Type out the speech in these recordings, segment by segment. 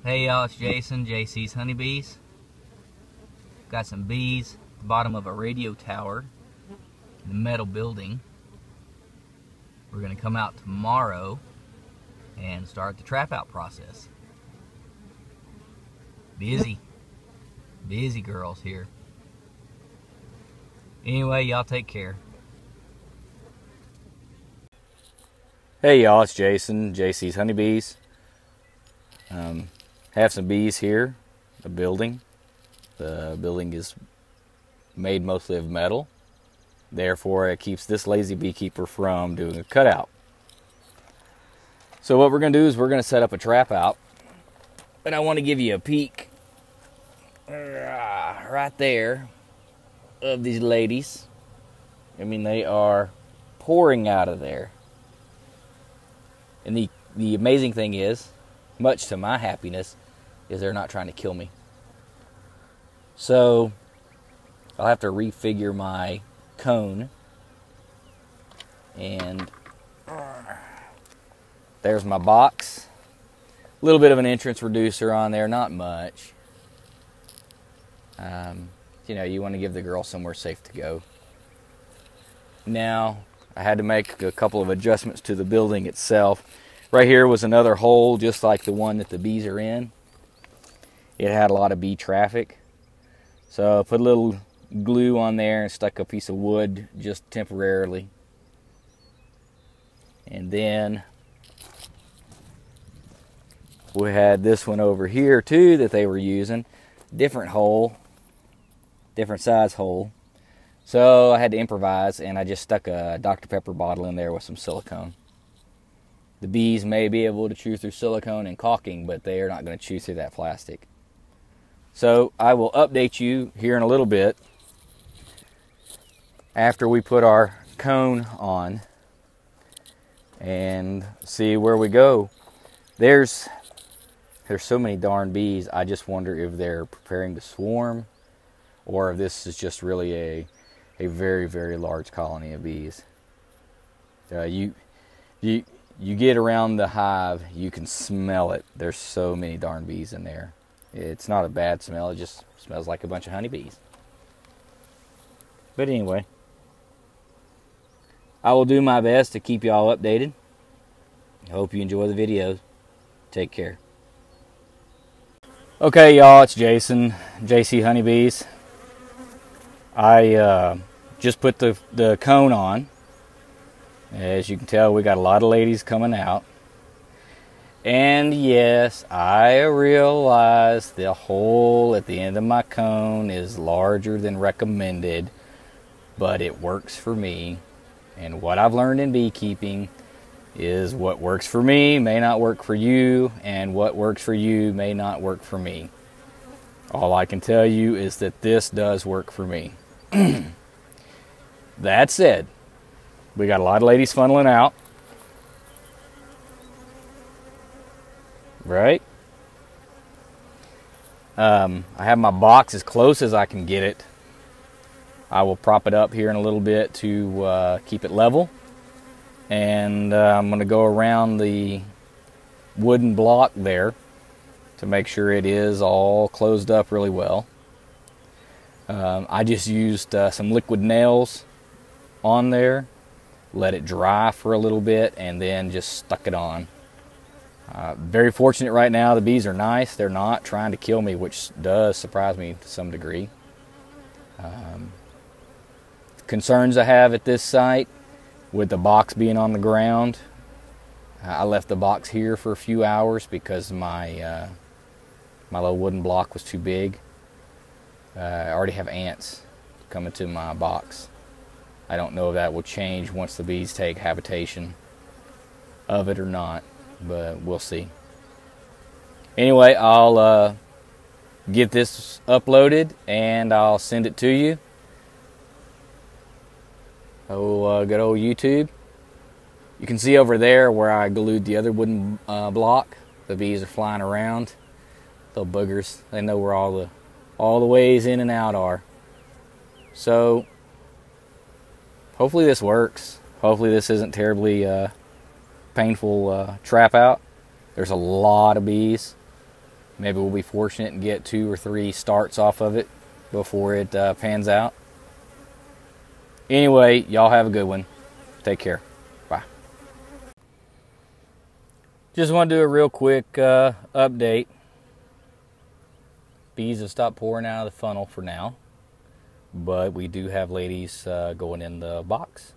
Hey y'all, it's Jason, JC's Honeybees. Got some bees at the bottom of a radio tower in a metal building. We're going to come out tomorrow and start the trap out process. Busy girls here. Anyway, y'all take care. Hey y'all, it's Jason, JC's Honeybees. Have some bees here, the building. The building is made mostly of metal. Therefore, it keeps this lazy beekeeper from doing a cutout. So what we're going to do is we're going to set up a trap out. And I want to give you a peek right there of these ladies. I mean, they are pouring out of there. And the amazing thing is, much to my happiness, is they're not trying to kill me. So I'll have to refigure my cone. And there's my box. A little bit of an entrance reducer on there, not much. You know, you want to give the girl somewhere safe to go. Now, I had to make a couple of adjustments to the building itself. Right here was another hole, just like the one that the bees are in. It had a lot of bee traffic. So I put a little glue on there and stuck a piece of wood just temporarily. And then we had this one over here too that they were using. Different hole, different size hole. So I had to improvise, and I just stuck a Dr. Pepper bottle in there with some silicone. The bees may be able to chew through silicone and caulking, but they are not going to chew through that plastic. So I will update you here in a little bit after we put our cone on and see where we go. There's so many darn bees. I just wonder if they're preparing to swarm, or if this is just really a very, very large colony of bees. You get around the hive, you can smell it. There's so many darn bees in there. It's not a bad smell, it just smells like a bunch of honeybees. But anyway, I will do my best to keep y'all updated. I hope you enjoy the videos. Take care. Okay, y'all, it's Jason, JC Honeybees. I just put the cone on. As you can tell, we got a lot of ladies coming out. And yes, I realize the hole at the end of my cone is larger than recommended, but it works for me. And what I've learned in beekeeping is what works for me may not work for you, and what works for you may not work for me. All I can tell you is that this does work for me. That said, we got a lot of ladies funneling out. Right? I have my box as close as I can get it. I will prop it up here in a little bit to keep it level. And I'm going to go around the wooden block there to make sure it is all closed up really well. I just used some liquid nails on there, let it dry for a little bit, and then just stuck it on. Very fortunate right now. The bees are nice. They're not trying to kill me, which does surprise me to some degree. Concerns I have at this site with the box being on the ground. I left the box here for a few hours because my little wooden block was too big. I already have ants coming to my box. I don't know if that will change once the bees take habitation of it or not, but we'll see. Anyway, I'll get this uploaded and I'll send it to you. Good old YouTube. You can see over there where I glued the other wooden block. The bees are flying around. Little boogers. They know where all the ways in and out are. So hopefully this works. Hopefully this isn't terribly painful trap out. There's a lot of bees. Maybe we'll be fortunate and get 2 or 3 starts off of it before it pans out. Anyway, y'all have a good one. Take care. Bye. Just want to do a real quick update. Bees have stopped pouring out of the funnel for now, but we do have ladies going in the box.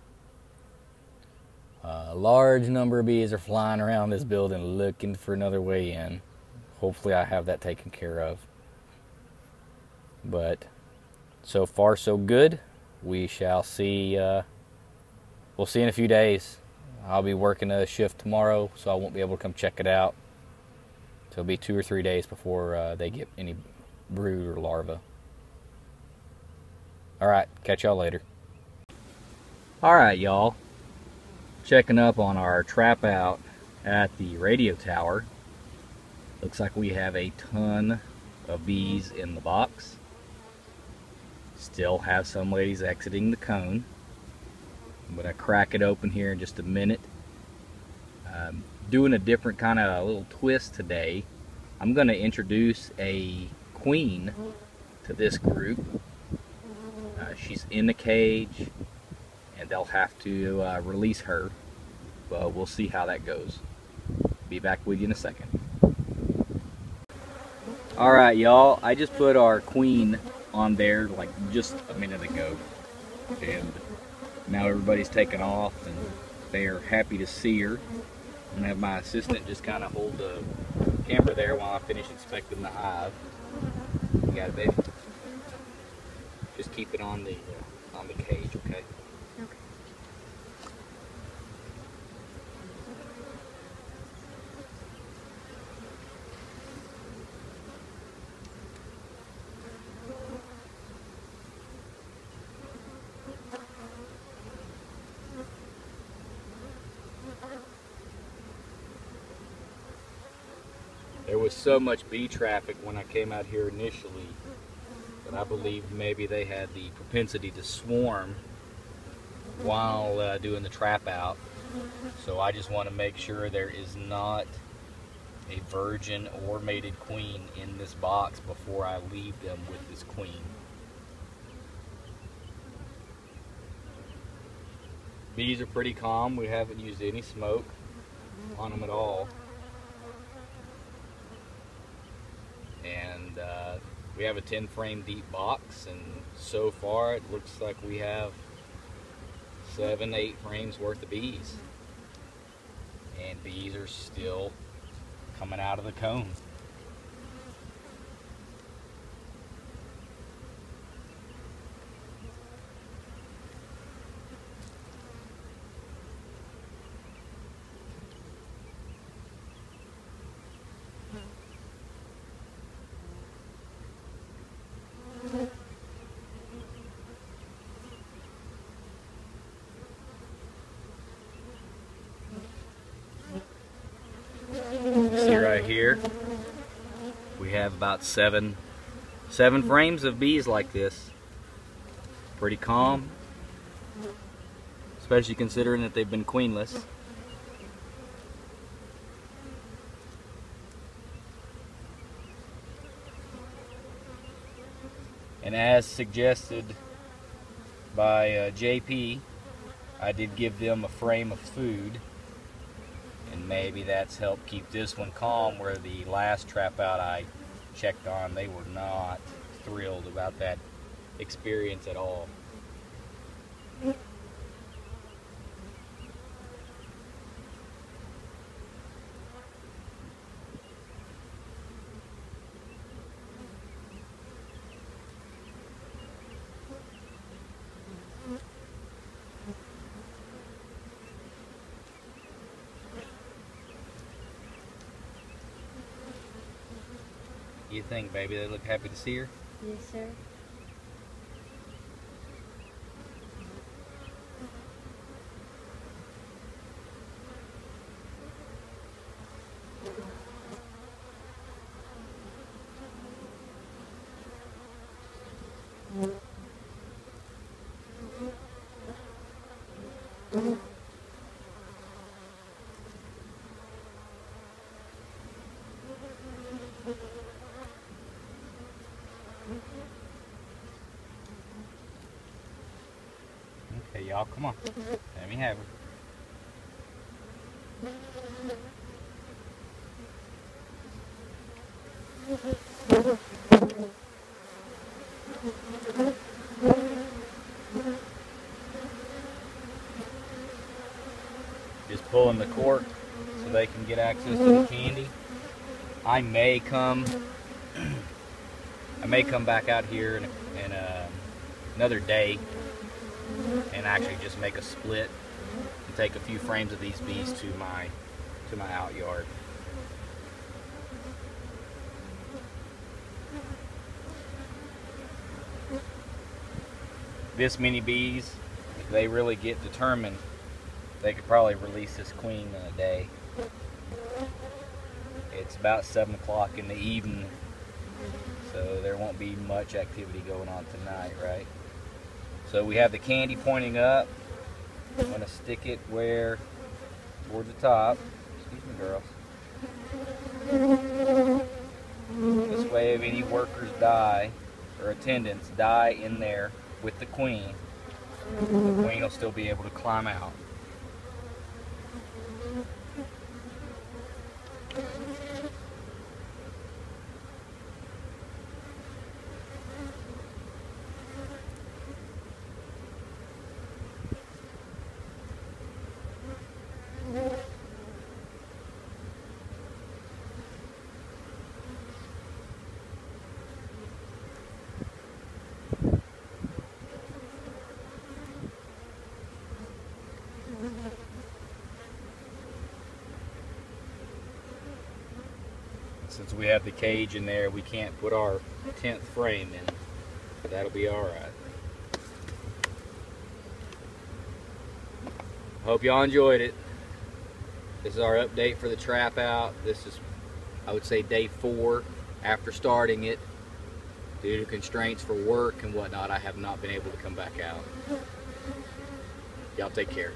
A large number of bees are flying around this building looking for another way in. Hopefully I have that taken care of. But so far so good. We shall see. We'll see in a few days. I'll be working a shift tomorrow, so I won't be able to come check it out. So it'll be 2 or 3 days before they get any brood or larvae. Alright, catch y'all later. Alright, y'all. Checking up on our trap out at the radio tower. Looks like we have a ton of bees in the box. Still have some ladies exiting the cone. I'm going to crack it open here in just a minute. Doing a different kind of little twist today. I'm going to introduce a queen to this group. She's in the cage and they'll have to release her, but we'll see how that goes. Be back with you in a second. Alright y'all, I just put our queen on there like just a minute ago, and now everybody's taken off and they are happy to see her. I'm going to have my assistant just kind of hold the camera there while I finish inspecting the hive. You got it, baby? Just keep it on the cage, okay? Okay. There was so much bee traffic when I came out here initially that I believed maybe they had the propensity to swarm while doing the trap out. So I just want to make sure there is not a virgin or mated queen in this box before I leave them with this queen. Bees are pretty calm. We haven't used any smoke on them at all. And we have a 10 frame deep box, and so far it looks like we have 7-8 frames worth of bees, and bees are still coming out of the cone. See right here, we have about seven frames of bees like this. Pretty calm, especially considering that they've been queenless. And as suggested by JP, I did give them a frame of food, and maybe that's helped keep this one calm, where the last trap out I checked on, they were not thrilled about that experience at all. You think, baby, they look happy to see her? Yes, sir. y'all. Come on. Let me have her. Just pulling the cork so they can get access to the candy. I may come back out here in another day and actually just make a split and take a few frames of these bees to my out yard. This many bees, if they really get determined, they could probably release this queen in a day. It's about 7 o'clock in the evening, so there won't be much activity going on tonight, right? So we have the candy pointing up. I'm going to stick it where, towards the top. Excuse me, girls. This way, if any workers die, or attendants die in there with the queen will still be able to climb out. Since we have the cage in there, we can't put our 10th frame in. But that'll be alright. Hope y'all enjoyed it. This is our update for the trap out. This is, I would say, day 4 after starting it. Due to constraints for work and whatnot, I have not been able to come back out. Y'all take care.